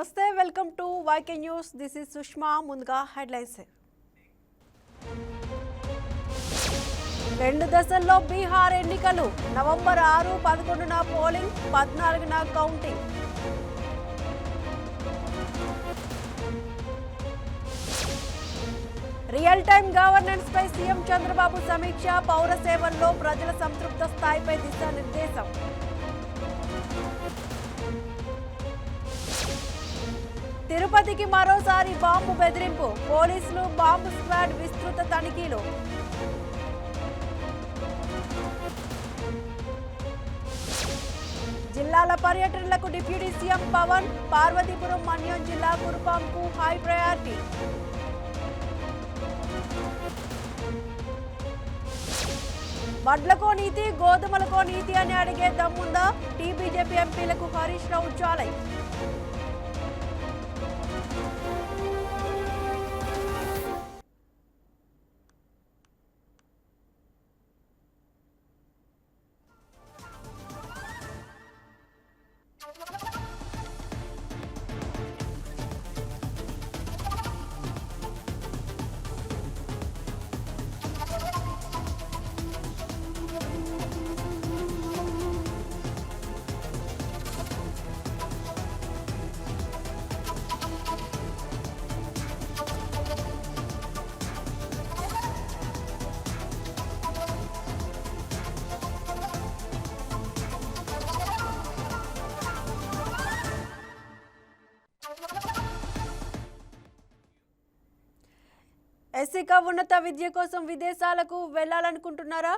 నమస్తే welcome to YK news. This is Sushma. ముందుగా headlines. 2 దశల్లో బీహార్ ఎన్నికలు. నవంబర్ 6, 11న పోలింగ్, 14న కౌంటింగ్. రియల్ టైమ్ గవర్నెన్స్ పై సీఎం చంద్రబాబు సమీక్ష. పౌర సేవల్లో ప్రజల సంతృప్త స్థాయిపై దిశానిర్దేశం. తిరుపతికి మరోసారి బాంబు బెదిరింపు. పోలీసులు బాంబు స్క్వాడ్ విస్తృత తనిఖీలు. జిల్లాల పర్యటనలకు డిప్యూటీ సీఎం పవన్. పార్వతీపురం, మన్యం జిల్లా కురుపాంకు హై ప్రయారిటీ. వడ్లకో నీతి, గోధుమలకో నీతి అని అడిగే దమ్ముందా? టీబీజేపీ ఎంపీలకు హరీష్ రావు ఛాలెంజ్. ఎస్సీకా ఉన్నత విద్య కోసం విదేశాలకు వెళ్లాలనుకుంటున్నారా?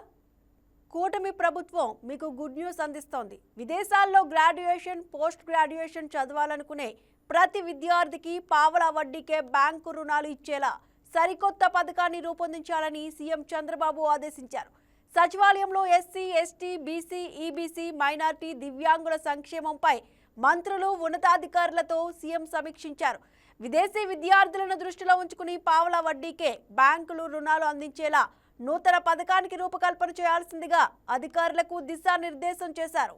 కూటమి ప్రభుత్వం మీకు గుడ్ న్యూస్ అందిస్తోంది. విదేశాల్లో గ్రాడ్యుయేషన్, పోస్ట్ గ్రాడ్యుయేషన్ చదవాలనుకునే ప్రతి విద్యార్థికి పావలా వడ్డీకే బ్యాంకు రుణాలు ఇచ్చేలా సరికొత్త పథకాన్ని రూపొందించాలని సీఎం చంద్రబాబు ఆదేశించారు. సచివాలయంలో SC, ST, BC, EBC, minority, దివ్యాంగుల సంక్షేమంపై మంత్రులు, ఉన్నతాధికారులతో సీఎం సమీక్షించారు. విదేశీ విద్యార్థులను దృష్టిలో ఉంచుకుని పావలా వడ్డీకే బ్యాంకులు రుణాలు అందించేలా నూతన పథకానికి రూపకల్పన చేయాల్సిందిగా అధికారులకు దిశానిర్దేశం చేశారు.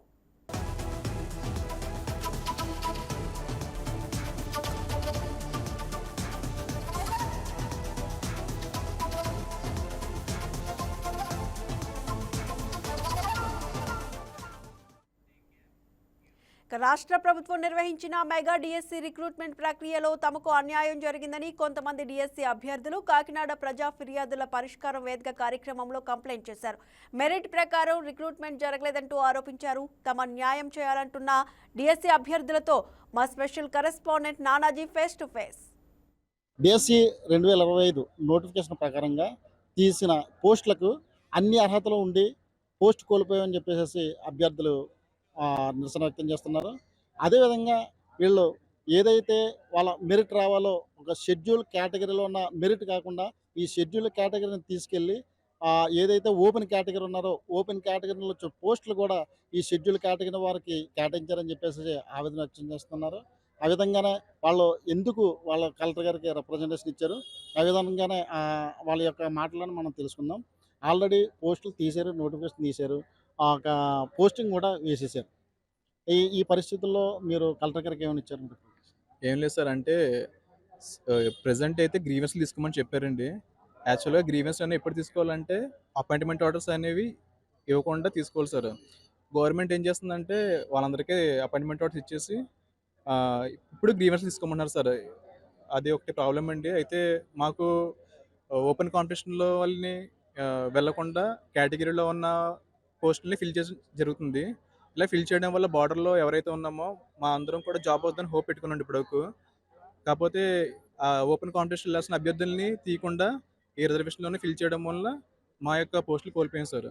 రాష్ట్ర ప్రభుత్వం నిర్వహించిన మెగా డిఎస్సి రిక్రూట్మెంట్ ప్రక్రియలో తమకు అన్యాయం జరిగిందని కొంతమంది డిఎస్సి అభ్యర్థులు కాకినాడ ప్రజా ఫిర్యాదుల పరిష్కారం వేదిక కార్యక్రమంలో కంప్లైంట్ చేశారు. మెరిట్ ప్రకారం రిక్రూట్మెంట్ జరగలేదంటూ ఆరోపించారు. తమ న్యాయం చేయాలంటున్న డిఎస్సి అభ్యర్థులతో మా special correspondent Nanaji face to face. DSC 2025 notification ప్రకారంగా తీసిన పోస్టులకు అన్ని అర్హతలు ఉండి పోస్ట్ కోల్పోయామని చెప్పేసి అభ్యర్థులు నిరసన వ్యక్తం చేస్తున్నారు. అదేవిధంగా వీళ్ళు ఏదైతే వాళ్ళ మెరిట్ రావాలో ఒక షెడ్యూల్ కేటగిరీలో ఉన్న మెరిట్ కాకుండా ఈ షెడ్యూల్ కేటగిరీని తీసుకెళ్ళి ఏదైతే ఓపెన్ కేటగిరీ ఉన్నారో ఓపెన్ కేటగిరీలో పోస్టులు కూడా ఈ షెడ్యూల్ కేటగిరీ వారికి కేటాయించారని చెప్పేసి ఆవేదన వ్యక్తం చేస్తున్నారు. ఆ విధంగానే వాళ్ళు ఎందుకు వాళ్ళ కలెక్టర్ గారికి రిప్రజెంటేషన్ ఇచ్చారు, ఆ విధంగానే వాళ్ళ యొక్క మాటలను మనం తెలుసుకుందాం. ఆల్రెడీ పోస్టులు తీశారు, నోటిఫికేషన్ తీశారు, ఒక పోస్టింగ్ కూడా వేసేసారు. ఈ పరిస్థితుల్లో మీరు కలెక్టర్ గారికి ఏమైనా ఇచ్చారు? ఏం లేదు సార్, అంటే ప్రజెంట్ అయితే గ్రీవెన్స్ తీసుకోమని చెప్పారండి. యాక్చువల్గా గ్రీవెన్స్ అనేవి ఎప్పుడు తీసుకోవాలంటే అపాయింట్మెంట్ ఆర్డర్స్ అనేవి ఇవ్వకుండా తీసుకోవాలి సార్. గవర్నమెంట్ ఏం చేస్తుందంటే వాళ్ళందరికీ అపాయింట్మెంట్ ఆర్డర్స్ ఇచ్చేసి ఇప్పుడు గ్రీవెన్స్ తీసుకోమన్నారు సార్. అది ఒకటి ప్రాబ్లం అండి. అయితే మాకు ఓపెన్ కాంపిటీషన్లో వాళ్ళని వెళ్లకుండా కేటగిరీలో ఉన్న పోస్టుల్ని ఫిల్ చేసి జరుగుతుంది. ఇలా ఫిల్ చేయడం వల్ల బార్డర్లో ఎవరైతే ఉన్నామో మా అందరం కూడా జాబ్ అవుతుందని హోప్ పెట్టుకున్నాం ఇప్పటివరకు. కాకపోతే ఓపెన్ కాంపిటీషన్ వెళ్ళాల్సిన అభ్యర్థుల్ని తీయకుండా ఈ రిజర్వేషన్లోనే ఫిల్ చేయడం వల్ల మా యొక్క పోస్టులు కోల్పోయాం సార్.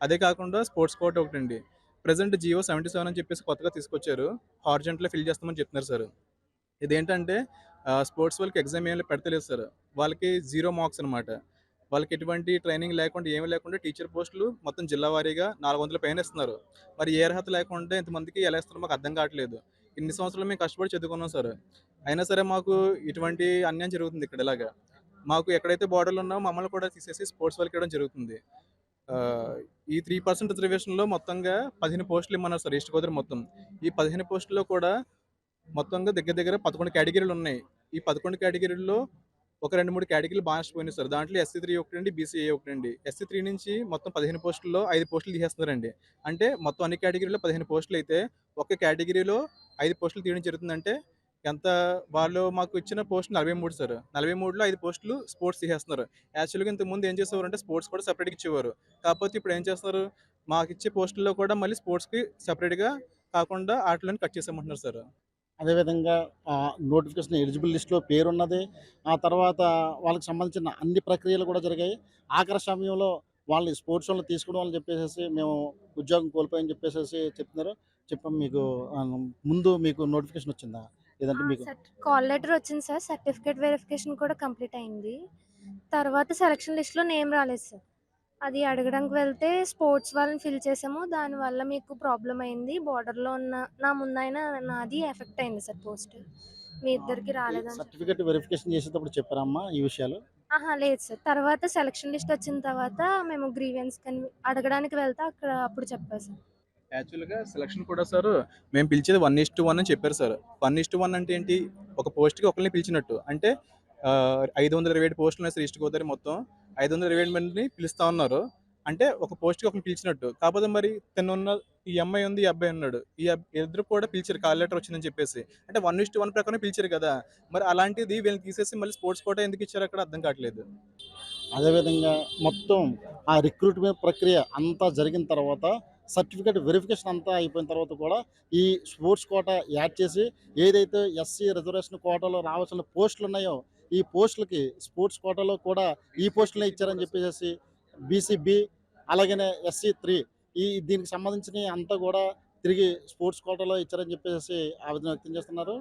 అదే కాకుండా స్పోర్ట్స్ కోట ఒకటండి. ప్రజెంట్ జియో 77 అని చెప్పేసి కొత్తగా తీసుకొచ్చారు. హార్జెంట్లో ఫిల్ చేస్తామని చెప్తున్నారు సార్. ఇదేంటంటే స్పోర్ట్స్ వాళ్ళకి ఎగ్జామ్ ఏమి పెడతలేదు సార్. వాళ్ళకి 0 మార్క్స్ అనమాట. వాళ్ళకి ఎటువంటి ట్రైనింగ్ లేకుండా ఏమీ లేకుండా టీచర్ పోస్టులు మొత్తం జిల్లా వారీగా 400 పైన ఇస్తున్నారు. మరి ఏ అర్హత లేకుండా ఇంతమందికి ఎలా ఇస్తున్నారో మాకు అర్థం కావట్లేదు. ఇన్ని సంవత్సరాలు మేము కష్టపడి చదువుకున్నాం సార్. అయినా సరే మాకు ఇటువంటి అన్యాయం జరుగుతుంది ఇక్కడ. ఇలాగా మాకు ఎక్కడైతే బార్డర్లు ఉన్నామో మమ్మల్ని కూడా తీసేసి స్పోర్ట్స్ వాళ్ళకి ఇవ్వడం జరుగుతుంది. ఈ 3% రిజర్వేషన్లో మొత్తంగా 15 పోస్టులు ఇమ్మన్నారు సార్ ఈస్ట్ గోదావరి మొత్తం. ఈ 15 పోస్టుల్లో కూడా మొత్తంగా దగ్గర దగ్గర 11 కేటగిరీలు ఉన్నాయి. ఈ 11 కేటగిరీల్లో ఒక 2, 3 కేటగిరీలు బాగా నష్టపోయినాయి సార్. దాంట్లో ఎస్సీ3 ఒకటండి, బీసీఏ ఒకటండి. ఎస్సీ3 నుంచి మొత్తం 15 పోస్టుల్లో 5 పోస్టులు తీసేస్తున్నారండి. అంటే మొత్తం అన్ని కేటగిరీలో 15 పోస్టులు అయితే ఒక కేటగిరీలో 5 పోస్టులు తీయడం జరుగుతుందంటే ఎంత వాళ్ళు మాకు ఇచ్చిన పోస్ట్ 43 సార్. 43లో 5 పోస్టులు స్పోర్ట్స్ తీసేస్తున్నారు. యాక్చువల్‌గా ఇంతకుముందు ఏం చేసేవారంటే స్పోర్ట్స్ కూడా సెపరేట్‌గా ఇచ్చేవారు. కాకపోతే ఇప్పుడు ఏం చేస్తున్నారు, మాకిచ్చే పోస్టుల్లో కూడా మళ్ళీ స్పోర్ట్స్‌కి సెపరేట్‌గా కాకుండా ఆటిలోని కట్ చేసేయమంటున్నారు సార్. అదేవిధంగా నోటిఫికేషన్ ఎలిజిబుల్ లిస్ట్‌లో పేరున్నది. ఆ తర్వాత వాళ్ళకి సంబంధించిన అన్ని ప్రక్రియలు కూడా జరిగాయి. ఆఖరి సమయంలో వాళ్ళని స్పోర్ట్స్ వాళ్ళని తీసుకోవడం అని చెప్పేసేసి మేము ఉద్యోగం కోల్పోయామని చెప్పేసేసి చెప్తున్నారు. చెప్పాం మీకు ముందు మీకు నోటిఫికేషన్ వచ్చిందా? లేదంటే మీకు కాల్ లెటర్ వచ్చింది సార్. సర్టిఫికేట్ వెరిఫికేషన్ కూడా కంప్లీట్ అయింది. తర్వాత సెలక్షన్ లిస్ట్‌లో నేమ్ రాలేదు సార్. అది అడగడానికి వెళ్తే స్పోర్ట్స్ వాళ్ళని ఫిల్ చేసాము. దానివల్ల మీకు ప్రాబ్లమ్ అయింది. బోర్డర్‌లో ఉన్న నా ముందాయన నాది ఎఫెక్ట్ అయింది సార్ పోస్ట్. మీ ఇద్దరికి రాలేదని చెప్పారు. సర్టిఫికేట్ వెరిఫికేషన్ చేసేటప్పుడు చెప్పారమ్మా ఈ విషయాలు? లేదు సార్. తర్వాత సెలక్షన్ లిస్ట్ వచ్చిన తర్వాత మేము గ్రీవెన్స్ కని అడగడానికి వెళ్తే అప్పుడు చెప్పారు సార్. యాక్చువల్‌గా సెలక్షన్ కూడా సార్ మేము పిలిచేది 1:1 అని చెప్పారు సార్. 1:1 అంటే ఏంటి? ఒక పోస్ట్‌కి ఒకళ్ళని పిలిచినట్టు. అంటే 527 పోస్టులు ఉన్నాయి సార్ ఈస్ట్ గోదావరి మొత్తం. 527 మందిని పిలుస్తా ఉన్నారు. అంటే ఒక పోస్ట్‌కి ఒకళ్ళని పిలిచినట్టు. కాకపోతే మరి ఈ అమ్మాయి ఉంది, ఈ అబ్బాయి ఉన్నాడు. ఇద్దరు కూడా పిలిచారు కాల్ లెటర్ వచ్చిందని చెప్పేసి. అంటే 1:1 ప్రకారం పిలిచారు కదా! మరి అలాంటిది వీళ్ళని తీసేసి మళ్ళీ స్పోర్ట్స్ కోటా ఎందుకు ఇచ్చారో అక్కడ అర్థం కావట్లేదు. అదేవిధంగా మొత్తం ఆ రిక్రూట్మెంట్ ప్రక్రియ అంతా జరిగిన తర్వాత సర్టిఫికేట్ వెరిఫికేషన్ అంతా అయిపోయిన తర్వాత కూడా ఈ స్పోర్ట్స్ కోటా యాడ్ చేసి ఏదైతే ఎస్సీ రిజర్వేషన్ కోటాలో రావాల్సిన పోస్టులు ఉన్నాయో ఈ పోస్టులకి స్పోర్ట్స్ కోటాలో కూడా ఈ పోస్టులనే ఇచ్చారని చెప్పేసి బీసీబీ అలాగనే ఎస్సీ3 దీనికి సంబంధించిన అంతా కూడా తిరిగి స్పోర్ట్స్ కోటాలో ఇచ్చారని చెప్పేసి ఆవేదన వ్యక్తం చేస్తున్నారు.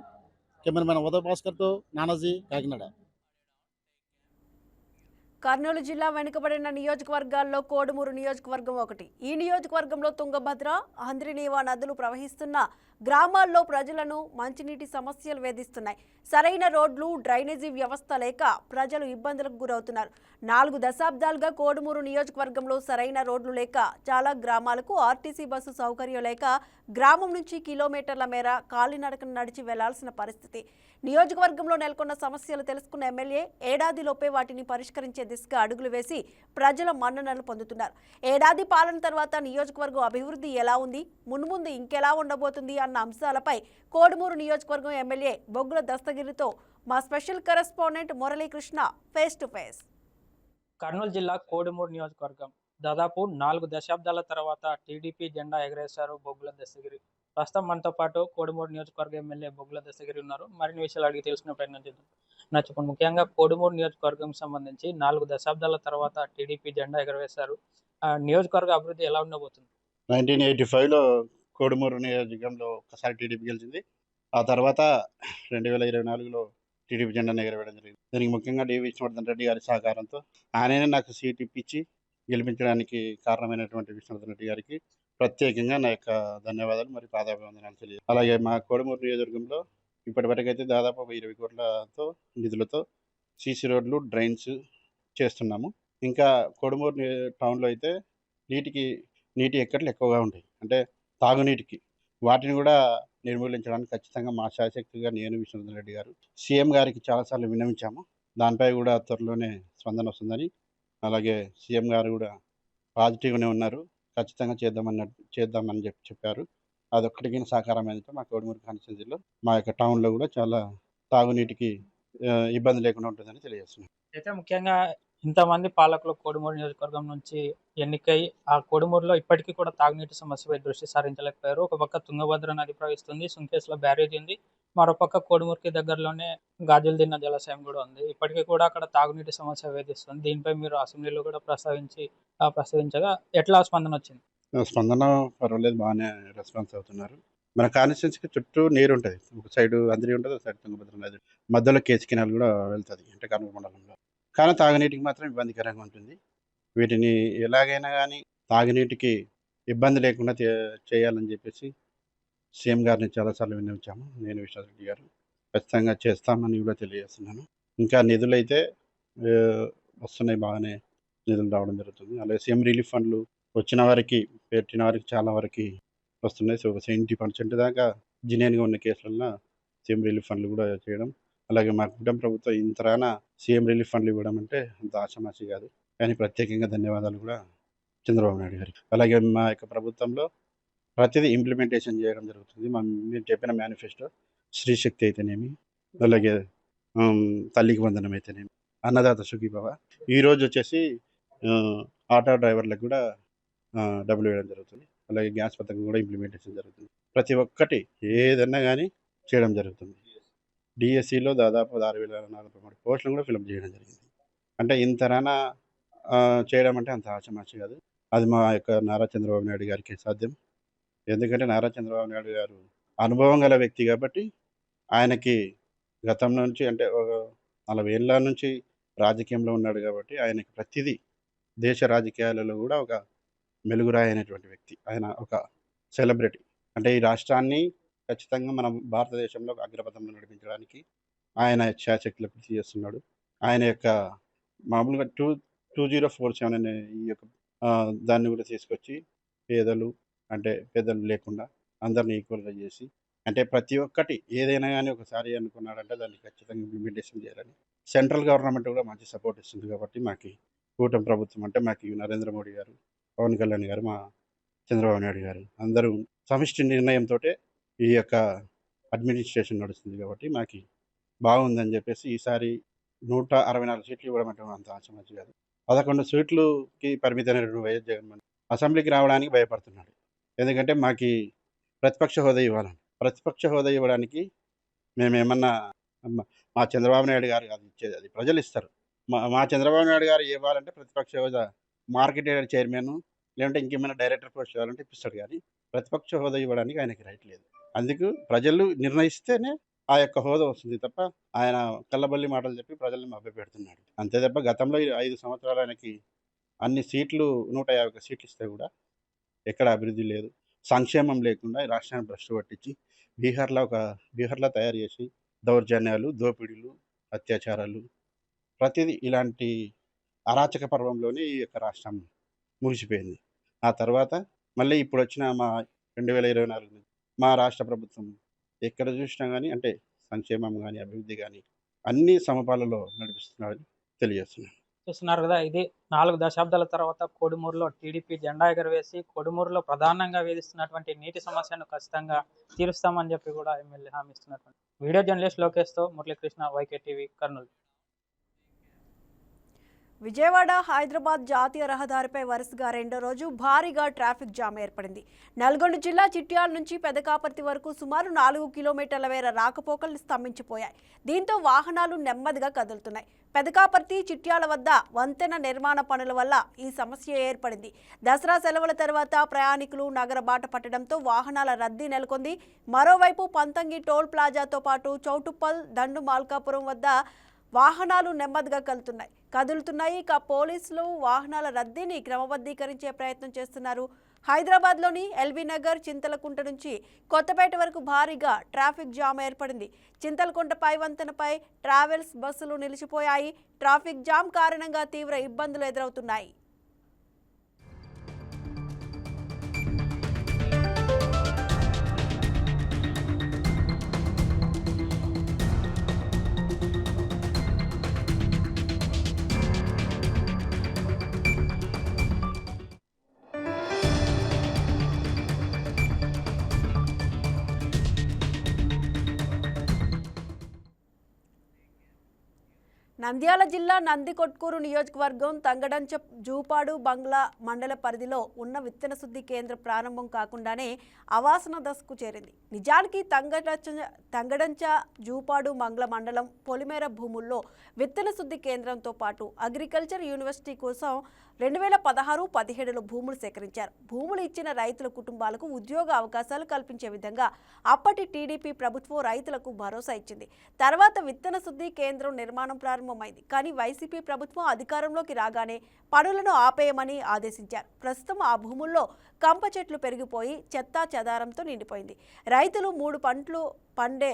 కెమెరామెన్ ఉదయ్ భాస్కర్తో నానాజీ, కాకినాడ. కర్నూలు జిల్లా వెనుకబడిన నియోజకవర్గాల్లో కోడుమూరు నియోజకవర్గం ఒకటి. ఈ నియోజకవర్గంలో తుంగభద్ర, హంద్రినీవా నదులు ప్రవహిస్తున్న గ్రామాల్లో ప్రజలను మంచినీటి సమస్యలు వేధిస్తున్నాయి. సరైన రోడ్లు, డ్రైనేజీ వ్యవస్థ లేక ప్రజలు ఇబ్బందులకు గురవుతున్నారు. 4 దశాబ్దాలుగా కోడుమూరు నియోజకవర్గంలో సరైన రోడ్లు లేక చాలా గ్రామాలకు ఆర్టీసీ బస్సు సౌకర్యం లేక గ్రామం నుంచి కిలోమీటర్ల మేర కాలినడకన నడిచి వెళ్లాల్సిన పరిస్థితి. నియోజకవర్గంలో నెలకొన్న సమస్యలు తెలుసుకున్న ఎమ్మెల్యే ఏడాదిలోపే వాటిని పరిష్కరించే దిశగా అడుగులు వేసి ప్రజల మన్ననలు పొందుతున్నారు. ఏడాది పాలన తర్వాత నియోజకవర్గం అభివృద్ధి ఎలా ఉంది, మున్ముందు ఇంకెలా ఉండబోతుంది అన్న అంశాలపై కోడుమూరు నియోజకవర్గం ఎమ్మెల్యే బొగ్గుల దస్తగిరితో మా special correspondent Muralikrishna face to face. Kurnool జిల్లా కోడుమూరు నియోజకవర్గం దాదాపు 4 దశాబ్దాల తర్వాత టీడీపీ జెండా ఎగరేశారు బొగ్గుల దస్తగిరి. ప్రస్తుతం మనతో పాటు కోడుమూరు నియోజకవర్గ ఎమ్మెల్యే బొగ్గుల దస్తగిరి ఉన్నారు. మరిన్ని విషయాలు అడిగి తెలుసుకునే ప్రయత్నం చేద్దాం. చెప్పండి, ముఖ్యంగా కోడుమూరు నియోజకవర్గం సంబంధించి 4 దశాబ్దాల తర్వాత టీడీపీ జెండా ఎగరవేశారు. నియోజకవర్గ అభివృద్ధి ఎలా ఉండబోతుంది? 1985లో కోడుమూరు నియోజకవర్గంలో ఒక్కసారి టీడీపీ గెలిచింది. ఆ తర్వాత 2024లో టీడీపీ జెండాను ఎగరవేయడం జరిగింది. దీనికి ముఖ్యంగా డి విష్ణువర్ధన్ రెడ్డి గారి సహకారంతో ఆయననే నాకు సీట్ ఇప్పించి గెలిపించడానికి కారణమైనటువంటి విష్ణువర్ధన్ రెడ్డి గారికి ప్రత్యేకంగా నా యొక్క ధన్యవాదాలు మరియు పాదాభివందనాలు తెలియదు. అలాగే మా కోడుమూరు నియోజకవర్గంలో ఇప్పటివరకైతే దాదాపు 20 కోట్లతో నిధులతో సీసీ రోడ్లు, డ్రైన్స్ చేస్తున్నాము. ఇంకా కోడుమూరు టౌన్లో అయితే నీటి ఎక్కట్లు ఎక్కువగా ఉంటాయి. అంటే తాగునీటికి వాటిని కూడా నిర్మూలించడానికి ఖచ్చితంగా మా శాయశక్తిగా నేను, విష్ణువర్ధన్ రెడ్డి గారు సీఎం గారికి చాలాసార్లు విన్నవించాము. దానిపై కూడా త్వరలోనే స్పందన వస్తుందని, అలాగే సీఎం గారు కూడా పాజిటివ్గానే ఉన్నారు. ఖచ్చితంగా చేద్దామని చెప్పారు. అదొక్కటికి సాకారమైనతో మా కోడుమూరు కాన్స్టిట్యున్సీలో మా యొక్క టౌన్లో కూడా చాలా తాగునీటికి ఇబ్బంది లేకుండా ఉంటుందని తెలియజేస్తున్నాను. అయితే ముఖ్యంగా ఇంతమంది పాలకులు కోడుమూరు నియోజకవర్గం నుంచి ఎన్నికై ఆ కోడుమూరులో ఇప్పటికీ కూడా తాగునీటి సమస్యపై దృష్టి సారించలేకపోయారు. ఒక పక్క తుంగభద్ర నది ప్రవహిస్తుంది, సుంకేశ్లో బ్యారేజ్ ఉంది. మరోపక్క కోడుమూరుకి దగ్గరలోనే గాజులదిన్న జలాశయం కూడా ఉంది. ఇప్పటికీ కూడా అక్కడ తాగునీటి సమస్య వేధిస్తుంది. దీనిపై మీరు అసెంబ్లీలో కూడా ప్రస్తావించగా ఎట్లా స్పందన వచ్చింది? స్పందన పర్వాలేదు, బాగానే రెస్పాన్స్ అవుతున్నారు. మన కాన్స్టిట్యున్సీకి చుట్టూ నీరు ఉంటుంది. ఒక సైడ్ అంద్రి ఉంటుంది, ఒక సైడ్ తుంగభద్ర నది, మధ్యలో కేసీ కెనాల్ కూడా వెళ్తుంది, అంటే కర్నూలు మండలంలో. కానీ తాగునీటికి మాత్రం ఇబ్బందికరంగా ఉంటుంది. వీటిని ఎలాగైనా కానీ తాగునీటికి ఇబ్బంది లేకుండా చేయాలని చెప్పేసి సీఎం గారిని చాలాసార్లు విన్నవించాము. నేను, విశ్వనాథ్ రెడ్డి గారు ఖచ్చితంగా చేస్తామని కూడా తెలియజేస్తున్నాను. ఇంకా నిధులు అయితే వస్తున్నాయి, బాగానే నిధులు రావడం జరుగుతుంది. అలాగే సీఎం రిలీఫ్ ఫండ్లు పెట్టిన వారికి చాలా వరకు వస్తున్నాయి. సో 70% దాకా జినేన్గా ఉన్న కేసులల్లో సీఎం రిలీఫ్ ఫండ్లు కూడా చేయడం, అలాగే మా కుటుంబ ప్రభుత్వం ఇంతరాన సీఎం రిలీఫ్ ఫండ్లు ఇవ్వడం అంటే అంత ఆషామాషి కాదు. కానీ ప్రత్యేకంగా ధన్యవాదాలు కూడా చంద్రబాబు నాయుడు గారికి. అలాగే మా యొక్క ప్రభుత్వంలో ప్రతిదీ ఇంప్లిమెంటేషన్ చేయడం జరుగుతుంది. మీరు చెప్పిన మేనిఫెస్టో స్త్రీ శక్తి అయితేనేమి, అలాగే తల్లికి వందనం అయితేనేమి, అన్నదాత సుఖీభవ. ఈరోజు వచ్చేసి ఆటో డ్రైవర్లకు కూడా డబ్బులు వేయడం జరుగుతుంది. అలాగే గ్యాస్ పథకం కూడా ఇంప్లిమెంటేషన్ జరుగుతుంది. ప్రతి ఒక్కటి ఏదన్నా కానీ చేయడం జరుగుతుంది. డిఎస్సిలో దాదాపు 6,403 పోస్టులను కూడా ఫిలప్ చేయడం జరిగింది. అంటే ఇంతరానా చేయడం అంటే అంత ఆషామాషి కాదు. అది మా యొక్క నారా చంద్రబాబు నాయుడు గారికి సాధ్యం. ఎందుకంటే నారా చంద్రబాబు నాయుడు గారు అనుభవం గల వ్యక్తి కాబట్టి, ఆయనకి గతం నుంచి అంటే ఒక 40 ఏళ్ళ నుంచి రాజకీయంలో ఉన్నాడు కాబట్టి, ఆయనకి ప్రతిదీ దేశ రాజకీయాలలో కూడా ఒక మెలుగురాయి అయినటువంటి వ్యక్తి. ఆయన ఒక సెలబ్రిటీ. అంటే ఈ రాష్ట్రాన్ని ఖచ్చితంగా మనం భారతదేశంలో అగ్రపథంలో నడిపించడానికి ఆయన శాశక్తులు కృషి చేస్తున్నాడు. ఆయన యొక్క మామూలుగా 2047 అనే ఈ యొక్క దాన్ని కూడా తీసుకొచ్చి పేదలు లేకుండా అందరిని ఈక్వల్గా చేసి, అంటే ప్రతి ఒక్కటి ఏదైనా కానీ ఒకసారి అనుకున్నాడంటే దాన్ని ఖచ్చితంగా ఇంప్లిమెంటేషన్ చేయాలని సెంట్రల్ గవర్నమెంట్ కూడా మంచి సపోర్ట్ ఇస్తుంది. కాబట్టి మాకు కూటమి ప్రభుత్వం అంటే మాకు నరేంద్ర మోడీ గారు, పవన్ కళ్యాణ్ గారు, మా చంద్రబాబు నాయుడు గారు అందరూ సమిష్టి నిర్ణయంతో ఈ యొక్క అడ్మినిస్ట్రేషన్ నడుస్తుంది. కాబట్టి మాకు బాగుందని చెప్పేసి ఈసారి 164 సీట్లు ఇవ్వడం అంటే అంత ఆచమాచి కాదు. 11 సీట్లుకి పరిమితమైన వైఎస్ జగన్మోహన్ అసెంబ్లీకి రావడానికి భయపడుతున్నాడు. ఎందుకంటే మాకు ప్రతిపక్ష హోదా ఇవ్వాలని. ప్రతిపక్ష హోదా ఇవ్వడానికి మేమేమన్నా మా చంద్రబాబు నాయుడు గారు కాదు ఇచ్చేది, అది ప్రజలు ఇస్తారు. మా చంద్రబాబు నాయుడు గారు ఇవ్వాలంటే ప్రతిపక్ష హోదా మార్కెట్ చైర్మన్ లేదంటే ఇంకేమైనా డైరెక్టర్ పోస్ట్ ఇవ్వాలంటే ఇప్పిస్తాడు. కానీ ప్రతిపక్ష హోదా ఇవ్వడానికి ఆయనకి రైట్ లేదు. అందుకు ప్రజలు నిర్ణయిస్తేనే ఆ యొక్క హోదా వస్తుంది తప్ప ఆయన కళ్ళబల్లి మాటలు చెప్పి ప్రజల్ని మభ్యపెడుతున్నాడు. అంతే తప్ప గతంలో 5 సంవత్సరాలు ఆయనకి అన్ని సీట్లు 151 సీట్లు ఇస్తే కూడా ఎక్కడ అభివృద్ధి లేదు, సంక్షేమం లేకుండా ఈ రాష్ట్రాన్ని భ్రష్టు పట్టించి బీహార్లా తయారు చేసి దౌర్జన్యాలు, దోపిడీలు, అత్యాచారాలు, ప్రతిదీ ఇలాంటి అరాచక పర్వంలోనే ఈ యొక్క రాష్ట్రం ముగిసిపోయింది. ఆ తర్వాత మళ్ళీ ఇప్పుడు వచ్చిన మా 2024 మా రాష్ట్ర ప్రభుత్వం ఎక్కడ చూసినా కానీ అంటే సంక్షేమం కానీ అభివృద్ధి కానీ అన్ని సమపాలలో నడిపిస్తున్నారని తెలియజేస్తున్నాను. చూస్తున్నారు కదా, ఇది 4 దశాబ్దాల తర్వాత కోడుమూరులో టీడీపీ జెండా ఎగరవేసి కోడుమూరులో ప్రధానంగా వేధిస్తున్నటువంటి నీటి సమస్యను ఖచ్చితంగా తీరుస్తామని చెప్పి కూడా ఎమ్మెల్యే హామీ ఇస్తున్నటువంటి వీడియో జర్నలిస్ట్ లోకేష్తో మురళీకృష్ణ, వైకే టీవీ, కర్నూలు. విజయవాడ హైదరాబాద్ జాతీయ రహదారిపై వరుసగా రెండో రోజు భారీగా ట్రాఫిక్ జామ్ ఏర్పడింది. నల్గొండ జిల్లా చిట్యాల నుంచి పెదకాపర్తి వరకు సుమారు 4 కిలోమీటర్ల మేర రాకపోకలు స్తంభించిపోయాయి. దీంతో వాహనాలు నెమ్మదిగా కదులుతున్నాయి. పెదకాపర్తి చిట్యాల వద్ద వంతెన నిర్మాణ పనుల వల్ల ఈ సమస్య ఏర్పడింది. దసరా సెలవుల తర్వాత ప్రయాణికులు నగర బాట పట్టడంతో వాహనాల రద్దీ నెలకొంది. మరోవైపు పంతంగి టోల్ ప్లాజాతో పాటు చౌటుప్పల్, దండు మాల్కాపురం వద్ద వాహనాలు నెమ్మదిగా కదులుతున్నాయి. ఇక పోలీసులు వాహనాల రద్దీని క్రమబద్ధీకరించే ప్రయత్నం చేస్తున్నారు. హైదరాబాద్లోని ఎల్బీ నగర్, చింతలకుంట నుంచి కొత్తపేట వరకు భారీగా ట్రాఫిక్ జామ్ ఏర్పడింది. చింతలకుంట పై వంతెనపై ట్రావెల్స్ బస్సులు నిలిచిపోయాయి. ట్రాఫిక్ జామ్ కారణంగా తీవ్ర ఇబ్బందులు ఎదురవుతున్నాయి. నంద్యాల జిల్లా నందికొట్కూరు నియోజకవర్గం తంగడంచ జూపాడు బంగ్లా మండల పరిధిలో ఉన్న విత్తన శుద్ధి కేంద్రం ప్రారంభం కాకుండానే అవాసన దశకు చేరింది. నిజానికి తంగడంచ జూపాడు మంగ్ల మండలం పొలిమేర భూముల్లో విత్తన శుద్ధి కేంద్రంతో పాటు అగ్రికల్చర్ యూనివర్సిటీ కోసం 2016-17లో భూములు సేకరించారు. భూములు ఇచ్చిన రైతుల కుటుంబాలకు ఉద్యోగ అవకాశాలు కల్పించే విధంగా అప్పటి టీడీపీ ప్రభుత్వం రైతులకు భరోసా ఇచ్చింది. తర్వాత విత్తన శుద్ధి కేంద్రం నిర్మాణం ప్రారంభమైంది. కానీ వైసీపీ ప్రభుత్వం అధికారంలోకి రాగానే పనులను ఆపేయమని ఆదేశించారు. ప్రస్తుతం ఆ భూముల్లో కంప చెట్లు పెరిగిపోయి చెత్తా చెదారంతో నిండిపోయింది. రైతులు 3 పంటలు పండే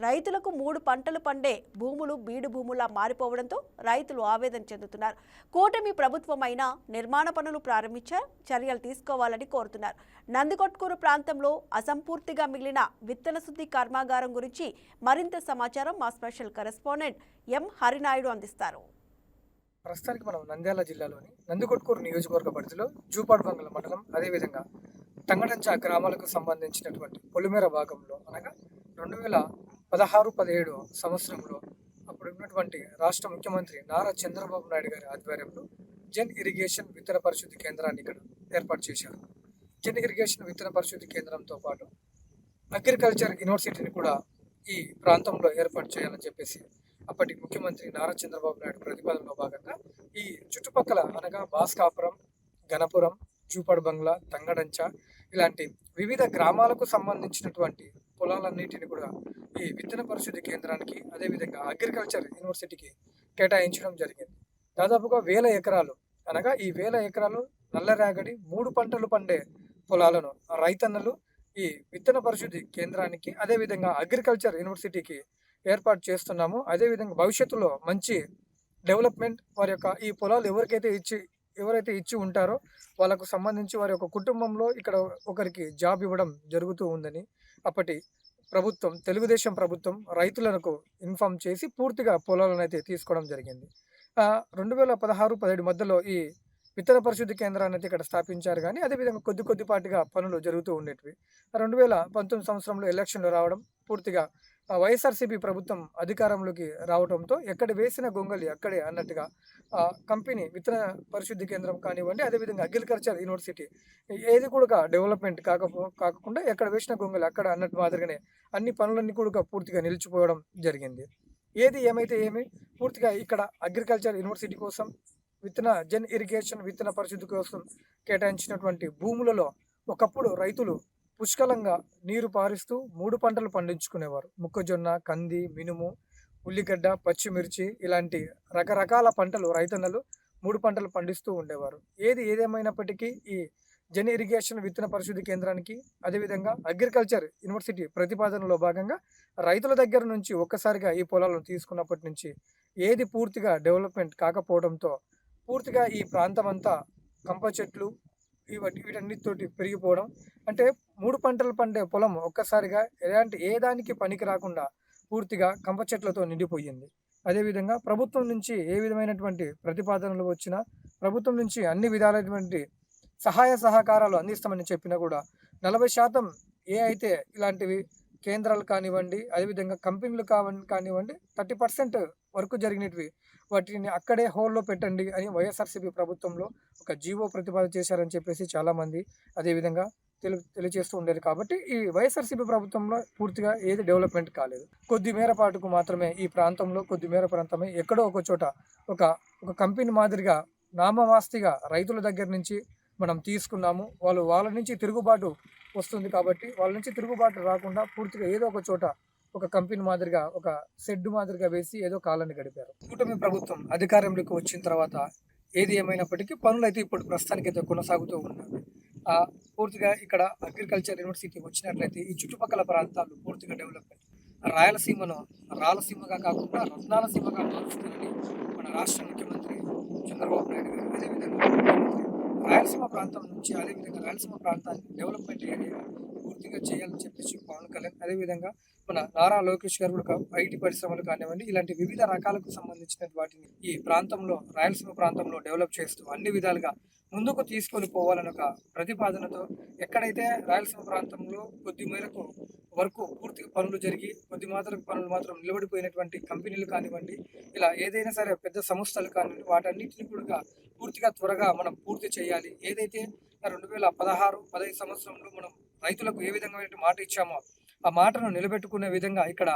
రైతులకు 3 పంటలు పండే భూములు బీడు భూములా మారిపోవడంతో రైతులు ఆవేదన చెందుతున్నారు. కూటమి ప్రభుత్వమైనా నిర్మాణ పనులు ప్రారంభించారు, చర్యలు తీసుకోవాలని కోరుతున్నారు. నందికొట్కూరు ప్రాంతంలో అసంపూర్తిగా మిగిలిన విత్తన శుద్ధి కర్మాగారం గురించి మరింత సమాచారం మా స్పెషల్ కరెస్పాండెంట్ ఎం హరినాయుడు అందిస్తారు. ప్రస్తుతానికి మనం నంద్యాల జిల్లాలోని నందికొట్కూరు నియోజకవర్గ పరిధిలో జూపాడుబంగళ మండలం, అదేవిధంగా తంగడంచ గ్రామాలకు సంబంధించినటువంటి పొలిమేర భాగంలో అనగా 2016-17 సంవత్సరంలో అప్పుడు ఉన్నటువంటి రాష్ట్ర ముఖ్యమంత్రి నారా చంద్రబాబు నాయుడు గారి ఆధ్వర్యంలో జన్ ఇరిగేషన్ విత్తన పరిశుద్ధి కేంద్రాన్ని ఇక్కడ ఏర్పాటు చేశారు. జన్ ఇరిగేషన్ విత్తన పరిశుద్ధి కేంద్రంతో పాటు అగ్రికల్చర్ యూనివర్సిటీని కూడా ఈ ప్రాంతంలో ఏర్పాటు చేయాలని చెప్పేసి అప్పటి ముఖ్యమంత్రి నారా చంద్రబాబు నాయుడు ప్రతిపాదనలో భాగంగా ఈ చుట్టుపక్కల అనగా భాస్కాపురం, గణపురం, జూపాడుబంగ్లా, తంగడంచ ఇలాంటి వివిధ గ్రామాలకు సంబంధించినటువంటి పొలాలన్నిటిని కూడా ఈ విత్తన పరిశుద్ధి కేంద్రానికి అదేవిధంగా అగ్రికల్చర్ యూనివర్సిటీకి కేటాయించడం జరిగింది. దాదాపుగా 1000 ఎకరాలు అనగా ఈ 1000 ఎకరాలు నల్లరేగడి 3 పంటలు పండే పొలాలను రైతన్నలు ఈ విత్తన పరిశుద్ధి కేంద్రానికి అదేవిధంగా అగ్రికల్చర్ యూనివర్సిటీకి ఏర్పాటు చేస్తున్నాము. అదేవిధంగా భవిష్యత్తులో మంచి డెవలప్మెంట్ వారి యొక్క ఈ పొలాలు ఎవరైతే ఇచ్చి ఉంటారో వాళ్ళకు సంబంధించి వారి యొక్క కుటుంబంలో ఇక్కడ ఒకరికి జాబ్ ఇవ్వడం జరుగుతూ ఉందని అప్పటి ప్రభుత్వం, తెలుగుదేశం ప్రభుత్వం రైతులకు ఇన్ఫామ్ చేసి పూర్తిగా పొలాలను అయితే తీసుకోవడం జరిగింది. 2016-17 మధ్యలో ఈ విత్తన పరిశుద్ధి కేంద్రాన్ని అయితే ఇక్కడ స్థాపించారు. కానీ అదేవిధంగా కొద్దిపాటిగా పనులు జరుగుతూ ఉండేటివి. 2019 సంవత్సరంలో ఎలక్షన్లు రావడం, పూర్తిగా వైఎస్ఆర్సీపీ ప్రభుత్వం అధికారంలోకి రావడంతో ఎక్కడ వేసిన గొంగలి అక్కడే అన్నట్టుగా కంపెనీ విత్తన పరిశుద్ధి కేంద్రం కానివ్వండి, అదేవిధంగా అగ్రికల్చర్ యూనివర్సిటీ ఏది కూడా డెవలప్మెంట్ కాకుండా ఎక్కడ వేసిన గొంగలి అక్కడ అన్నట్టు మాదిరిగానే అన్ని పనులన్నీ కూడా పూర్తిగా నిలిచిపోవడం జరిగింది. ఏది ఏమైతే పూర్తిగా ఇక్కడ అగ్రికల్చర్ యూనివర్సిటీ కోసం జన్ ఇరిగేషన్ విత్తన పరిశుద్ధి కోసం కేటాయించినటువంటి భూములలో ఒకప్పుడు రైతులు పుష్కలంగా నీరు పారిస్తూ 3 పంటలు పండించుకునేవారు. మొక్కజొన్న, కంది, మినుము, ఉల్లిగడ్డ, పచ్చిమిర్చి ఇలాంటి రకరకాల పంటలు రైతన్నలు 3 పంటలు పండిస్తూ ఉండేవారు. ఏదేమైనప్పటికీ ఈ జన్ ఇరిగేషన్ విత్తన పరిశుద్ధి కేంద్రానికి అదేవిధంగా అగ్రికల్చర్ యూనివర్సిటీ ప్రతిపాదనలో భాగంగా రైతుల దగ్గర నుంచి ఒక్కసారిగా ఈ పొలాలను తీసుకున్నప్పటి నుంచి ఏది పూర్తిగా డెవలప్మెంట్ కాకపోవడంతో పూర్తిగా ఈ ప్రాంతం అంతా కంప చెట్లు వీటన్నిటితోటి పెరిగిపోవడం, అంటే 3 పంటలు పండే పొలం ఒక్కసారిగా ఏ దానికి పనికి రాకుండా పూర్తిగా కంప చెట్లతో నిండిపోయింది. అదేవిధంగా ప్రభుత్వం నుంచి ఏ విధమైనటువంటి ప్రతిపాదనలు వచ్చినా, ప్రభుత్వం నుంచి అన్ని విధాలైనటువంటి సహాయ సహకారాలు అందిస్తామని చెప్పినా కూడా 40% అయితే ఇలాంటివి కేంద్రాలు కానివ్వండి, అదేవిధంగా కంపెనీలు కానివ్వండి 30% వరకు జరిగినవి వాటిని అక్కడే హోల్లో పెట్టండి అని వైఎస్ఆర్సీపీ ప్రభుత్వంలో ఒక జీవో ప్రతిపాదన చేశారని చెప్పేసి చాలామంది అదేవిధంగా తెలియజేస్తూ ఉండేది. కాబట్టి ఈ వైఎస్ఆర్సీపీ ప్రభుత్వంలో పూర్తిగా ఏది డెవలప్మెంట్ కాలేదు. కొద్దిమేర పాటుకు మాత్రమే ఈ ప్రాంతంలో ప్రాంతమే ఎక్కడో ఒక చోట ఒక కంపెనీ మాదిరిగా నామమాస్తిగా రైతుల దగ్గర నుంచి మనం తీసుకున్నాము. వాళ్ళ నుంచి తిరుగుబాటు వస్తుంది కాబట్టి వాళ్ళ నుంచి తిరుగుబాటు రాకుండా పూర్తిగా ఏదో ఒక చోట ఒక కంపెనీ మాదిరిగా ఒక షెడ్ మాదిరిగా వేసి ఏదో కాలాన్ని గడిపారు. కూటమి ప్రభుత్వం అధికారంలోకి వచ్చిన తర్వాత ఏది ఏమైనప్పటికీ పనులు అయితే ఇప్పుడు ప్రస్తుతానికైతే కొనసాగుతూ ఉన్నాయి. పూర్తిగా ఇక్కడ అగ్రికల్చర్ యూనివర్సిటీ వచ్చినట్లయితే ఈ చుట్టుపక్కల ప్రాంతాలు పూర్తిగా డెవలప్మెంట్, రాయలసీమను రాలసీమగా కాకుండా రత్నాలసీమగా మారుస్తారని మన రాష్ట్ర ముఖ్యమంత్రి చంద్రబాబు నాయుడు గారు, అదేవిధంగా రాయలసీమ ప్రాంతం నుంచి అదేవిధంగా రాయలసీమ ప్రాంతాన్ని డెవలప్మెంట్ ఏరియా పూర్తిగా చేయాలని చెప్పేసి పవన్ కళ్యాణ్, అదేవిధంగా మన నారా లోకేష్ గారు కూడా ఐటీ పరిశ్రమలు కానివ్వండి ఇలాంటి వివిధ రకాలకు సంబంధించిన వాటిని ఈ ప్రాంతంలో రాయలసీమ ప్రాంతంలో డెవలప్ చేస్తూ అన్ని విధాలుగా ముందుకు తీసుకొని పోవాలని ఒక ప్రతిపాదనతో ఎక్కడైతే రాయలసీమ ప్రాంతంలో కొద్ది మేరకు వరకు పూర్తిగా పనులు జరిగి పనులు మాత్రం నిలబడిపోయినటువంటి కంపెనీలు కానివ్వండి, ఇలా ఏదైనా సరే పెద్ద సంస్థలు కానివ్వండి వాటన్నిటిని కూడా పూర్తిగా త్వరగా మనం పూర్తి చేయాలి. ఏదైతే 2016-15 సంవత్సరంలో మనం రైతులకు ఏ విధంగా మాట ఇచ్చామో ఆ మాటను నిలబెట్టుకునే విధంగా ఇక్కడ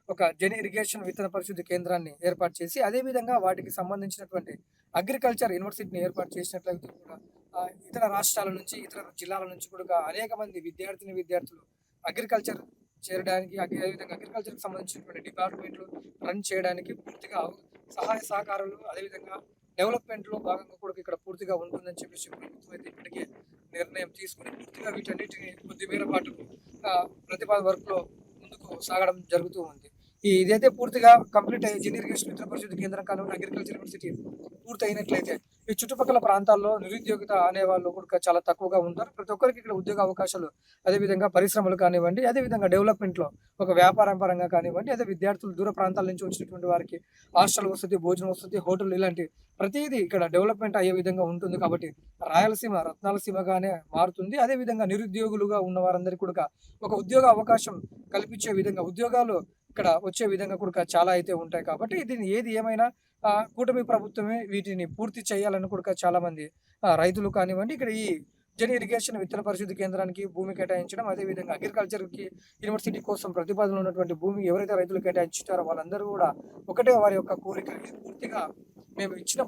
ఒక జన్ ఇరిగేషన్ విత్తన పరిశుద్ధి కేంద్రాన్ని ఏర్పాటు చేసి అదేవిధంగా వాటికి సంబంధించినటువంటి అగ్రికల్చర్ యూనివర్సిటీని ఏర్పాటు చేసినట్లయితే కూడా ఇతర రాష్ట్రాల నుంచి ఇతర జిల్లాల నుంచి కూడా అనేక మంది విద్యార్థులు అగ్రికల్చర్ చేరడానికి, అదేవిధంగా అగ్రికల్చర్కి సంబంధించినటువంటి డిపార్ట్మెంట్లు రన్ చేయడానికి పూర్తిగా సహాయ సహకారాలు అదేవిధంగా డెవలప్మెంట్లో భాగంగా కూడా ఇక్కడ పూర్తిగా ఉంటుందని చెప్పేసి ప్రభుత్వం అయితే ఇప్పటికే నిర్ణయం తీసుకుని పూర్తిగా వీటన్నిటిని కొద్ది మేర పాటు ప్రతిపాదన వర్క్లో ముందుకు సాగడం జరుగుతూ ఉంది. ఇదైతే పూర్తిగా కంప్లీట్ అయ్యే జెన్ ఇరిగేషన్ విత్తన పరిశుద్ధి కేంద్రం కానివ్వండి, అగ్రికల్చర్ యూనివర్సిటీ పూర్తి అయినట్లయితే ఈ చుట్టుపక్కల ప్రాంతాల్లో నిరుద్యోగిత అనే వాళ్ళు కూడా చాలా తక్కువగా ఉంటారు. ప్రతి ఒక్కరికి ఇక్కడ ఉద్యోగ అవకాశాలు, అదేవిధంగా పరిశ్రమలు కానివ్వండి, అదేవిధంగా డెవలప్మెంట్లో ఒక వ్యాపారం పరంగా కానివ్వండి, అదే విద్యార్థులు దూర ప్రాంతాల నుంచి వచ్చినటువంటి వారికి హాస్టల్ వసతి, భోజనం వసతి, హోటల్ ఇలాంటి ప్రతిదీ ఇక్కడ డెవలప్మెంట్ అయ్యే విధంగా ఉంటుంది. కాబట్టి రాయలసీమ రత్నాలసీమగానే మారుతుంది. అదేవిధంగా నిరుద్యోగులుగా ఉన్న వారందరికీ కూడా ఒక ఉద్యోగ అవకాశం కల్పించే విధంగా, ఉద్యోగాలు ఇక్కడ వచ్చే విధంగా కూడా చాలా అయితే ఉంటాయి. కాబట్టి దీన్ని ఏది ఏమైనా కూటమి ప్రభుత్వమే వీటిని పూర్తి చేయాలని కూడా చాలా మంది రైతులు కానివ్వండి, ఇక్కడ ఈ జెన్ ఇరిగేషన్ విత్తన పరిశుద్ధి కేంద్రానికి భూమి కేటాయించడం, అదేవిధంగా అగ్రికల్చర్కి యూనివర్సిటీ కోసం ప్రతిపాదనలు ఉన్నటువంటి భూమి ఎవరైతే రైతులు కేటాయించారో వాళ్ళందరూ కూడా ఒకటే వారి యొక్క కోరిక, ఇది పూర్తిగా మేము ఇచ్చిన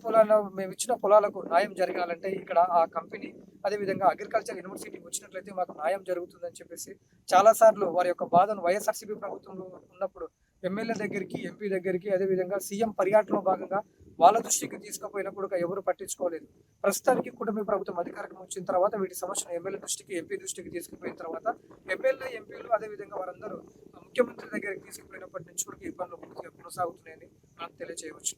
పొలాలకు న్యాయం జరగాలంటే ఇక్కడ ఆ కంపెనీ, అదేవిధంగా అగ్రికల్చర్ యూనివర్సిటీ వచ్చినట్లయితే మాకు న్యాయం జరుగుతుందని చెప్పేసి చాలాసార్లు వారి యొక్క బాధను వైఎస్ఆర్సీపీ ప్రభుత్వంలో ఉన్నప్పుడు ఎమ్మెల్యే దగ్గరికి, ఎంపీ దగ్గరికి, అదేవిధంగా సీఎం పర్యటనలో భాగంగా వాళ్ళ దృష్టికి తీసుకుపోయినప్పుడు ఎవరు పట్టించుకోలేదు. ప్రస్తుతానికి కూటమి ప్రభుత్వం అధికారం వచ్చిన తర్వాత వీటి సమస్యను ఎమ్మెల్యే దృష్టికి, ఎంపీ దృష్టికి తీసుకుపోయిన తర్వాత ఎమ్మెల్యే, ఎంపీలు అదేవిధంగా వారందరూ ముఖ్యమంత్రి దగ్గరికి తీసుకుపోయినప్పటి నుంచి కూడా ఇబ్బందులు పూర్తిగా కొనసాగుతున్నాయని మనం తెలియజేయవచ్చు.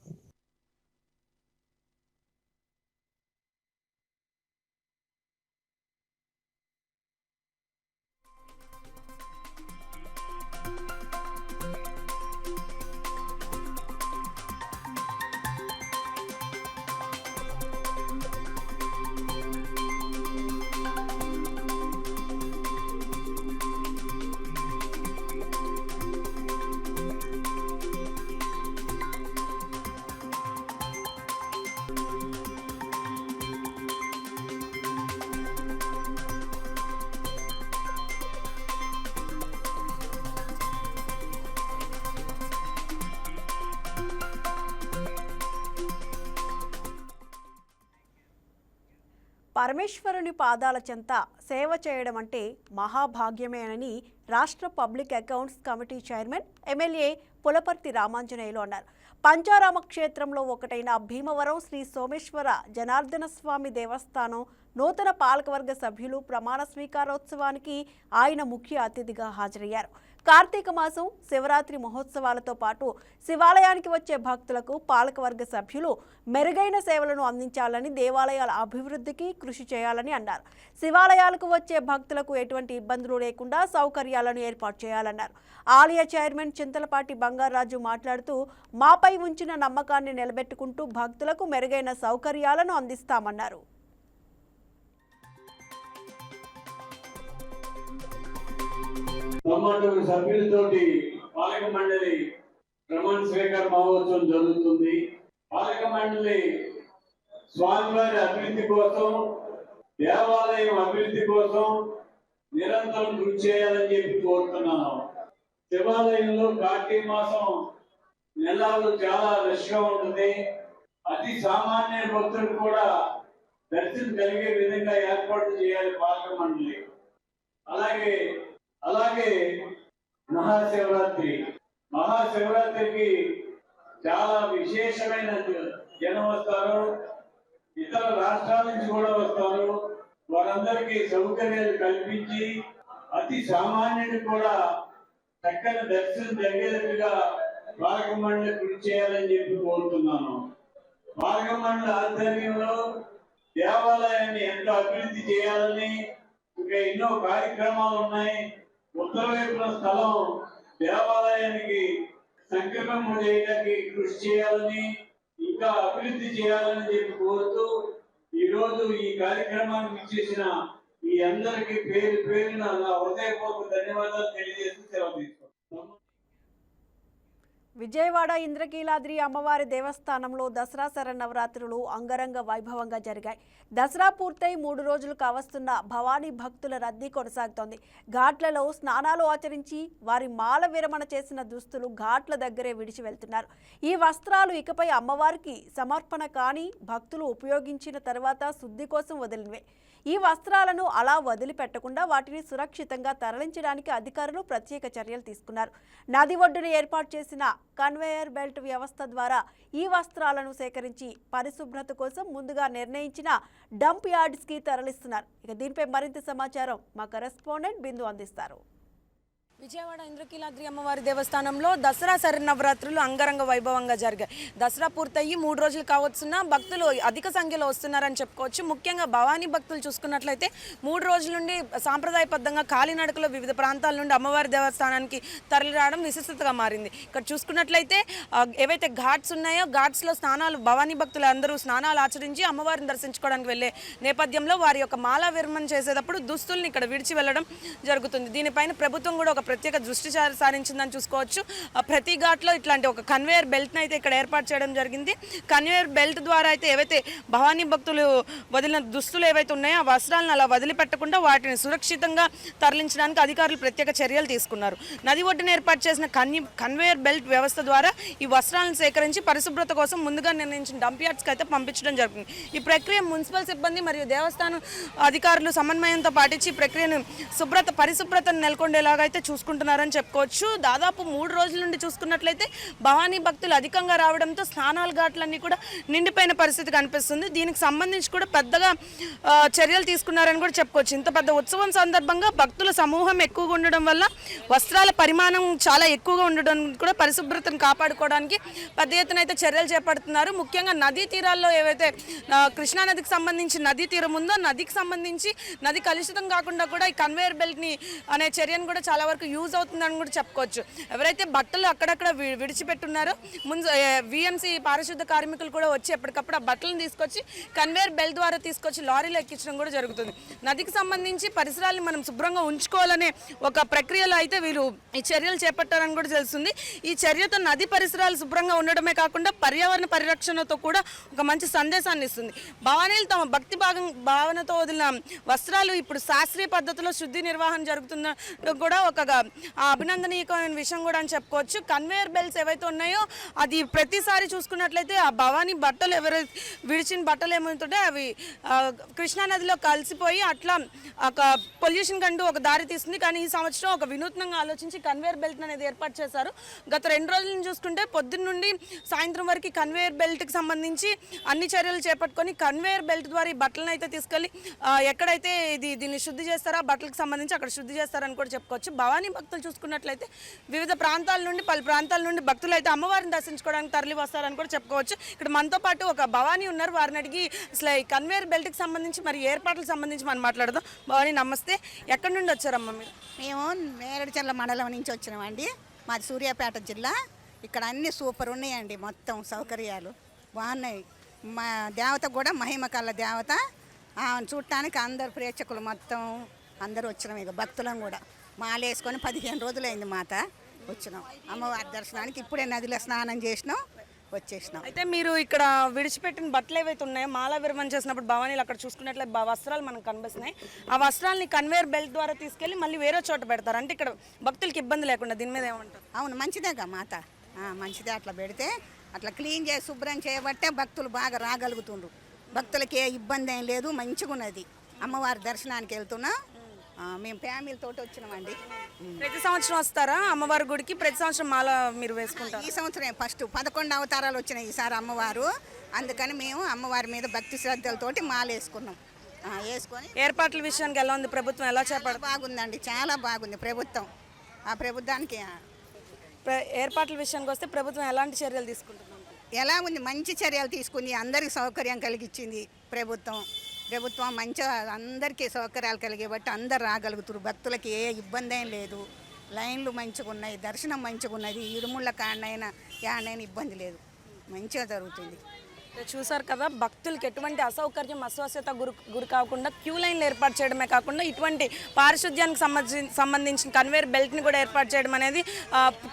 పరమేశ్వరుని పాదాల చెంత సేవ చేయడం అంటే మహాభాగ్యమేనని రాష్ట్ర public accounts committee chairman MLA Pulaparthi Ramanjaneyulu అన్నారు. పంచారామ క్షేత్రంలో ఒకటైన భీమవరం శ్రీ సోమేశ్వర జనార్దన స్వామి దేవస్థానం నూతన పాలకవర్గ సభ్యులు ప్రమాణ స్వీకారోత్సవానికి ఆయన ముఖ్య అతిథిగా హాజరయ్యారు. కార్తీక మాసం శివరాత్రి మహోత్సవాలతో పాటు శివాలయానికి వచ్చే భక్తులకు పాలకవర్గ సభ్యులు మెరుగైన సేవలను అందించాలని, దేవాలయాల అభివృద్ధికి కృషి చేయాలని అన్నారు. శివాలయాలకు వచ్చే భక్తులకు ఎటువంటి ఇబ్బందులు లేకుండా సౌకర్యాలను ఏర్పాటు చేయాలన్నారు. ఆలయ చైర్మన్ చింతలపాటి బంగారాజు మాట్లాడుతూ, మాపై ఉంచిన నమ్మకాన్ని నిలబెట్టుకుంటూ భక్తులకు మెరుగైన సౌకర్యాలను అందిస్తామన్నారు. సభ్యులతోటి పాలక మండలి ప్రమాణ స్వీకార మహోత్సవం జరుగుతుంది. పాలక మండలి స్వామివారి అభివృద్ధి కోసం, దేవాలయం అభివృద్ధి కోసం నిరంతరం కృషి చేయాలని చెప్పి కోరుతున్నాను. శివాలయంలో కార్తీక మాసం నెలలు చాలా రష్గా ఉంటుంది. అతి సామాన్య భక్తులకు కూడా దర్శనం కలిగే విధంగా ఏర్పాటు చేయాలి పాలక మండలి. అలాగే మహాశివరాత్రికి చాలా విశేషమైన జనం వస్తారు. ఇతర రాష్ట్రాల నుంచి కూడా వస్తారు. వారందరికీ సౌకర్యాలు కల్పించి అతి సామాన్యుడికి కూడా చక్కని దర్శనం జరిగేటట్టుగా పాలక మండలి కృషి చేయాలని చెప్పి కోరుతున్నాను. పాలక మండలి ఆధ్వర్యంలో దేవాలయాన్ని ఎంతో అభివృద్ధి చేయాలని ఇంకా ఎన్నో కార్యక్రమాలు ఉన్నాయి. ఉత్తర వైపున స్థలం దేవాలయానికి సంకల్పం చేయడానికి కృషి చేయాలని, ఇంకా అభివృద్ధి చేయాలని చెప్పి కోరుతూ ఈ రోజు ఈ కార్యక్రమానికి ఇచ్చేసిన మీ అందరికీ పేరు పేరున నా హృదయపూర్వక ధన్యవాదాలు తెలియజేస్తూ సెలవు తీసుకుంటాను. విజయవాడ ఇంద్రకీలాద్రి అమ్మవారి దేవస్థానంలో దసరా శరన్నవరాత్రులు అంగరంగ వైభవంగా జరిగాయి. దసరా పూర్తయి 3 రోజులు కావస్తున్న భవానీ భక్తుల రద్దీ కొనసాగుతోంది. ఘాట్లలో స్నానాలు ఆచరించి వారి మాల విరమణ చేసిన దుస్తులు ఘాట్ల దగ్గరే విడిచి వెళ్తున్నారు. ఈ వస్త్రాలు ఇకపై అమ్మవారికి సమర్పణ కాని భక్తులు ఉపయోగించిన తర్వాత శుద్ధి కోసం వదిలినవే. ఈ వస్త్రాలను అలా వదిలిపెట్టకుండా వాటిని సురక్షితంగా తరలించడానికి అధికారులు ప్రత్యేక చర్యలు తీసుకున్నారు. నది ఒడ్డున ఏర్పాటు చేసిన కన్వేయర్ బెల్ట్ వ్యవస్థ ద్వారా ఈ వస్త్రాలను సేకరించి పరిశుభ్రత కోసం ముందుగా నిర్ణయించిన డంప్ యార్డ్స్కి తరలిస్తున్నారు. ఇక దీనిపై మరింత సమాచారం మా కరెస్పాండెంట్ బిందు అందిస్తారు. విజయవాడ ఇంద్రకీలాద్రి అమ్మవారి దేవస్థానంలో దసరా శరన్నవరాత్రులు అంగరంగ వైభవంగా జరిగాయి. దసరా పూర్తయి 3 రోజులు కావచ్చున్నా భక్తులు అధిక సంఖ్యలో వస్తున్నారని చెప్పుకోవచ్చు. ముఖ్యంగా భవానీ భక్తులు చూసుకున్నట్లయితే 3 రోజుల నుండి సాంప్రదాయబద్ధంగా కాలినడకలో వివిధ ప్రాంతాల నుండి అమ్మవారి దేవస్థానానికి తరలిరావడం విశిష్టతగా మారింది. ఇక్కడ చూసుకున్నట్లయితే ఏవైతే ఘాట్స్ ఉన్నాయో ఘాట్స్లో స్నానాలు భవానీ భక్తులు అందరూ స్నానాలు ఆచరించి అమ్మవారిని దర్శించుకోవడానికి వెళ్ళే నేపథ్యంలో వారి యొక్క మాలా విరమణ చేసేటప్పుడు దుస్తుల్ని ఇక్కడ విడిచి వెళ్ళడం జరుగుతుంది. దీనిపైన ప్రభుత్వం కూడా ఒక ప్రత్యేక దృష్టి సారించిందని చూసుకోవచ్చు. ప్రతి ఘాట్లో ఇట్లాంటి ఒక కన్వేయర్ బెల్ట్ని అయితే ఇక్కడ ఏర్పాటు చేయడం జరిగింది. కన్వేయర్ బెల్ట్ ద్వారా అయితే ఏవైతే భవానీ భక్తులు వదిలిన దుస్తులు ఏవైతే ఉన్నాయో ఆ వస్త్రాలను అలా వదిలిపెట్టకుండా వాటిని సురక్షితంగా తరలించడానికి అధికారులు ప్రత్యేక చర్యలు తీసుకున్నారు. నది ఒడ్డున ఏర్పాటు చేసిన కన్వేయర్ బెల్ట్ వ్యవస్థ ద్వారా ఈ వస్త్రాలను సేకరించి పరిశుభ్రత కోసం ముందుగా నిర్ణయించిన డంప్ యార్డ్స్కి అయితే పంపించడం జరిగింది. ఈ ప్రక్రియ మున్సిపల్ సిబ్బంది మరియు దేవస్థానం అధికారులు సమన్వయంతో పాటించి ఈ ప్రక్రియను పరిశుభ్రతను నెలకొండేలాగా అయితే చూసుకుంటున్నారని చెప్పుకోవచ్చు. దాదాపు 3 రోజుల నుండి చూసుకున్నట్లయితే భవానీ భక్తులు అధికంగా రావడంతో స్నానాల ఘాట్లన్నీ కూడా నిండిపోయిన పరిస్థితి కనిపిస్తుంది. దీనికి సంబంధించి కూడా పెద్దగా చర్యలు తీసుకున్నారని కూడా చెప్పుకోవచ్చు. ఇంత పెద్ద ఉత్సవం సందర్భంగా భక్తుల సమూహం ఎక్కువగా ఉండడం వల్ల వస్త్రాల పరిమాణం చాలా ఎక్కువగా ఉండడం కూడా పరిశుభ్రతను కాపాడుకోవడానికి పెద్ద ఎత్తున అయితే చర్యలు చేపడుతున్నారు. ముఖ్యంగా నదీ తీరాల్లో ఏవైతే కృష్ణానదికి సంబంధించి నదీ తీరం ఉందో నదికి సంబంధించి నది కలుషితం కాకుండా కూడా ఈ కన్వేయర్ బెల్ట్ని అనే చర్యను కూడా చాలా వరకు యూజ్ అవుతుందని కూడా చెప్పుకోవచ్చు. ఎవరైతే బట్టలు అక్కడక్కడ విడిచిపెట్టున్నారో ముందు విఎంసీ పారిశుద్ధ కార్మికులు కూడా వచ్చి ఎప్పటికప్పుడు ఆ బట్టలను తీసుకొచ్చి కన్వేయర్ బెల్ట్ ద్వారా తీసుకొచ్చి లారీలో ఎక్కించడం కూడా జరుగుతుంది. నదికి సంబంధించి పరిసరాలను మనం శుభ్రంగా ఉంచుకోవాలనే ఒక ప్రక్రియలో అయితే వీళ్ళు ఈ చర్యలు చేపట్టారని కూడా తెలుస్తుంది. ఈ చర్యతో నది పరిసరాలు శుభ్రంగా ఉండడమే కాకుండా పర్యావరణ పరిరక్షణతో కూడా ఒక మంచి సందేశాన్ని ఇస్తుంది. భవానీలు తమ భక్తి భావనతో వదిలిన వస్త్రాలు ఇప్పుడు శాస్త్రీయ పద్ధతిలో శుద్ధి నిర్వహణ జరుగుతున్న కూడా ఒక అభినందనీయమైన విషయం కూడా అని చెప్పుకోవచ్చు. కన్వేయర్ బెల్ట్స్ ఏవైతే ఉన్నాయో అది ప్రతిసారి చూసుకున్నట్లయితే ఆ భవానీ బట్టలు ఎవరైతే విడిచిన బట్టలు ఏమవుతుంటే అవి కృష్ణానదిలో కలిసిపోయి అట్లా ఒక పొల్యూషన్ కంటూ ఒక దారి తీస్తుంది. కానీ ఈ సంవత్సరం ఒక వినూత్నంగా ఆలోచించి కన్వేయర్ బెల్ట్ అనేది ఏర్పాటు చేశారు. గత 2 రోజులను చూసుకుంటే పొద్దున్న నుండి సాయంత్రం వరకు కన్వేయర్ బెల్ట్కి సంబంధించి అన్ని చర్యలు చేపట్టుకొని కన్వేయర్ బెల్ట్ ద్వారా ఈ బట్టలను అయితే తీసుకెళ్ళి ఎక్కడైతే దీన్ని శుద్ధి చేస్తారో ఆ బట్టలకు సంబంధించి అక్కడ శుద్ధి చేస్తారని కూడా చెప్పుకోవచ్చు. భవానీ భక్తులు చూసుకున్నట్లయితే వివిధ ప్రాంతాల నుండి పలు ప్రాంతాల నుండి భక్తులు అయితే అమ్మవారిని దర్శించుకోవడానికి తరలి వస్తారని కూడా చెప్పుకోవచ్చు. ఇక్కడ మనతో పాటు ఒక భవానీ ఉన్నారు. వారిని అడిగి అసలు ఈ కన్వేయర్ బెల్ట్కి సంబంధించి మరి ఏర్పాట్లకు సంబంధించి మనం మాట్లాడదాం. భవానీ నమస్తే, ఎక్కడి నుండి వచ్చారమ్మా మీరు? మేము నేరేడుచర్ల మండలం నుంచి వచ్చినామండి. మాది సూర్యాపేట జిల్లా. ఇక్కడ అన్ని సూపర్ ఉన్నాయండి, మొత్తం సౌకర్యాలు బాగున్నాయి. మా దేవత కూడా మహిమ కళ్ళ దేవత. చూడటానికి అందరు ప్రేక్షకులు మొత్తం అందరూ వచ్చినాం. ఇక భక్తులం కూడా మాలేసుకొని 15 రోజులైంది మాత వచ్చినాం అమ్మవారి దర్శనానికి. ఇప్పుడే నదిలో స్నానం చేసినాం, వచ్చేసినాం. అయితే మీరు ఇక్కడ విడిచిపెట్టిన బట్టలు ఏవైతే ఉన్నాయో మాలా విరమణ చేసినప్పుడు భవానీలు అక్కడ చూసుకున్నట్లయితే వస్త్రాలు మనకు కనిపిస్తున్నాయి. ఆ వస్త్రాలని కన్వేయర్ బెల్ట్ ద్వారా తీసుకెళ్ళి మళ్ళీ వేరే చోట పెడతారు. అంటే ఇక్కడ భక్తులకి ఇబ్బంది లేకుండా దీని మీద ఏమంటారు? అవును, మంచిదేగా మాత, మంచిదే. అట్లా పెడితే అట్లా క్లీన్ చేసి శుభ్రం చేయబట్టే భక్తులు బాగా రాగలుగుతుండ్రు. భక్తులకి ఏ ఇబ్బంది ఏం లేదు, మంచిగా ఉన్నది. అమ్మవారి దర్శనానికి వెళ్తున్నాం. మేము ఫ్యామిలీతో వచ్చినామండి. ప్రతి సంవత్సరం వస్తారా అమ్మవారి గుడికి? ప్రతి సంవత్సరం మాల మీరు వేసుకుంటారు? ఈ సంవత్సరం ఫస్ట్ 11 అవతారాలు వచ్చినాయి ఈసారి అమ్మవారు. అందుకని మేము అమ్మవారి మీద భక్తి శ్రద్ధలతోటి మాల వేసుకున్నాం. వేసుకొని ఏర్పాట్ల విషయానికి ఎలా ఉంది? ప్రభుత్వం ఎలా చేపడుతుంది? బాగుందండి, చాలా బాగుంది ప్రభుత్వం. ఆ ప్రభుత్వానికి ఏర్పాట్ల విషయానికి వస్తే ప్రభుత్వం ఎలాంటి చర్యలు తీసుకుంటుంది? ఎలా ఉంది? మంచి చర్యలు తీసుకుని అందరికి సౌకర్యం కలిగించింది ప్రభుత్వం. మంచిగా అందరికీ సౌకర్యాలు కలిగేబట్టి అందరు రాగలుగుతారు. భక్తులకి ఏ ఇబ్బంది ఏం లేదు. లైన్లు మంచిగా ఉన్నాయి, దర్శనం మంచిగా ఉన్నది. ఇరుముళ్ళ కాడనైనా యాడనైనా ఇబ్బంది లేదు, మంచిగా జరుగుతుంది. చూసారు కదా, భక్తులకి ఎటువంటి అసౌకర్యం అస్వస్థత గురి కాకుండా క్యూ లైన్లు ఏర్పాటు చేయడమే కాకుండా ఇటువంటి పారిశుద్ధ్యానికి సంబంధించిన కన్వేయర్ బెల్ట్ని కూడా ఏర్పాటు చేయడం అనేది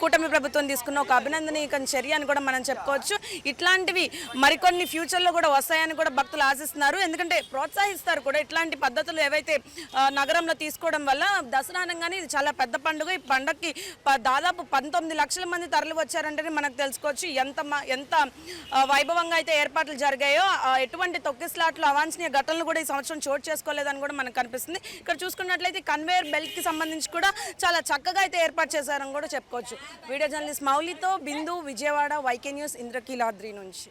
కూటమి ప్రభుత్వం తీసుకున్న ఒక అభినందనీయ చర్య అని కూడా మనం చెప్పుకోవచ్చు. ఇట్లాంటివి మరికొన్ని ఫ్యూచర్లో కూడా వస్తాయని కూడా భక్తులు ఆశిస్తున్నారు. ఎందుకంటే ప్రోత్సహిస్తారు కూడా ఇట్లాంటి పద్ధతులు ఏవైతే నగరంలో తీసుకోవడం వల్ల. దసరా అనగానే ఇది చాలా పెద్ద పండుగ. ఈ పండుగకి దాదాపు 19 లక్షల మంది తరలి వచ్చారంటేనే మనకు తెలుసుకోవచ్చు ఎంత వైభవంగా అయితే ఏర్పాట్లు జరిగాయో. ఎటువంటి తొక్కిస్లాట్లు అవాంఛనీయ ఘటనలు కూడా ఈ సంవత్సరం చోటు చేసుకోలేదని కూడా మనకు కనిపిస్తుంది. ఇక్కడ చూసుకున్నట్లయితే కన్వేయర్ బెల్ట్కి సంబంధించి కూడా చాలా చక్కగా అయితే ఏర్పాటు చేశారని కూడా చెప్పుకోవచ్చు. వీడియో జర్నలిస్ట్ మౌలితో బిందు, విజయవాడ, వైకే న్యూస్, ఇంద్రకీలాద్రి నుంచి.